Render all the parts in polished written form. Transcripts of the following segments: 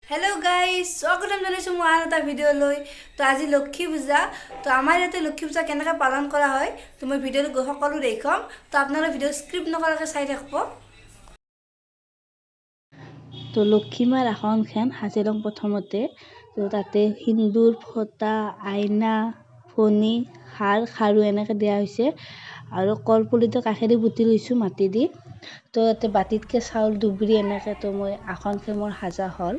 hello guys स्वागतम জানাইছো মই আন এটা ভিডিও লৈ তো আজি লক্ষ্মী পূজা তো আমাৰ ইয়াতে লক্ষ্মী পূজা কেনেকৈ পালন কৰা হয় তো মই ভিডিওটো সকলো দেখাম তো আপোনালোকে ভিডিও স্ক্ৰিপ্ট নকৰাকৈ চাই থাকিব তো লক্ষ্মীমাৰ আসনখন সাজি লওঁ প্ৰথমতে তো তাতে সিন্দুৰ ফটা আইনা ফণি হাৰ খাৰু এনেকৈ দিয়া হৈছে আৰু কলপুলিটো কাষেদি পুতি লৈছোঁ মাটি দি তো তাতে বাটিতকৈ চাউল দুবৰি এনেকৈ তো মই আসনখন মোৰ সাজা হ'ল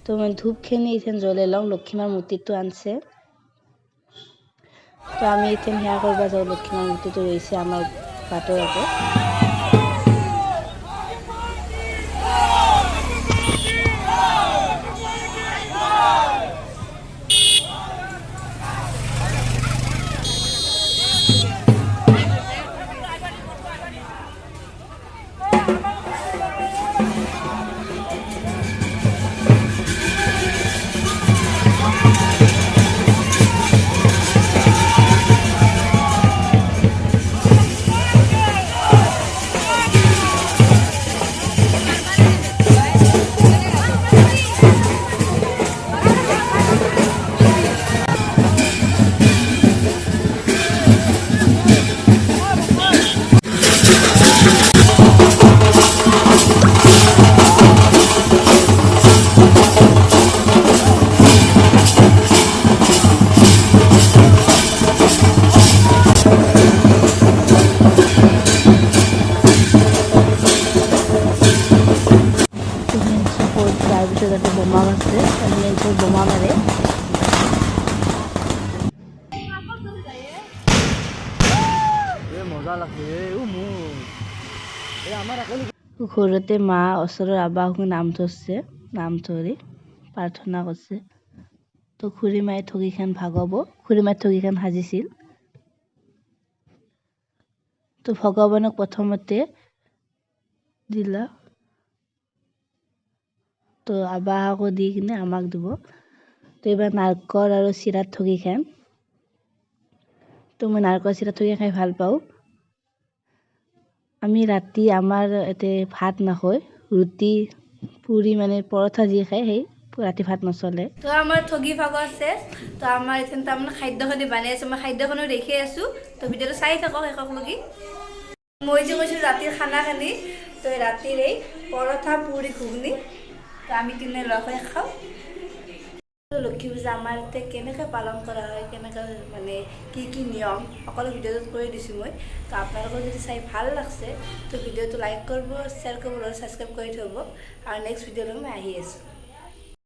তো মই ধূপখিনি এতিয়া জ্বলাই লওঁ লক্ষ্মীমাৰ মূৰ্তিটো আনছে তো আমি এতিয়া সেয়া কৰিব যাওঁ লক্ষ্মীমাৰ মূৰ্তিটো ৰৈছে আমাৰ বাটৰ আগত তাৰপিছত বোমা আছে বোমা মাৰে ঘৰতে মা ওচৰৰ আবাহক নাম ধৰছে নাম ধৰি প্ৰাৰ্থনা কৰিছে তো খুৰী মায়ে ঠগিখন ভাগাব খুৰী মায়ে ঠগিখন সাজিছিল তো ভগৱানক প্ৰথমতে দিলা তো আবাহকো দি কিনে আমাক দিব তো এইবাৰ নাৰিকল আৰু চিৰাত ঠগি খাম তো মই নাৰিকল চিৰাত ঠগি খাই ভাল পাওঁ আমি ৰাতি আমাৰ ইয়াতে ভাত নাখায় ৰুটি পুৰি মানে পৰঠা যি খায় সেই ৰাতি ভাত নচলে তো আমাৰ ঠগি ভাগ আছে তো আমাৰ এতিয়া তাৰমানে খাদ্যখিনি বানাই আছোঁ মই খাদ্যখনো দেখি আছোঁ তো ভিডিওটো চাই থাকক শেষক লগি মই যে কৈছোঁ ৰাতিৰ খানাখিনি তো ৰাতিৰ এই পৰঠা পুৰি ঘুগনি তো আমি কিনে লগাই খাওঁ লক্ষ্মী পূজা আমাৰ ইয়াতে কেনেকৈ পালন কৰা হয় কেনেকৈ মানে কি কি নিয়ম সকলো ভিডিঅ'টোত কৰি দিছোঁ মই তো আপোনালোকৰ যদি চাই ভাল লাগছে তো ভিডিঅ'টো লাইক কৰিব শ্বেয়াৰ কৰিব আৰু ছাবস্ক্ৰাইব কৰি থ'ব আৰু নেক্সট ভিডিঅ'লৈ মই আহি আছোঁ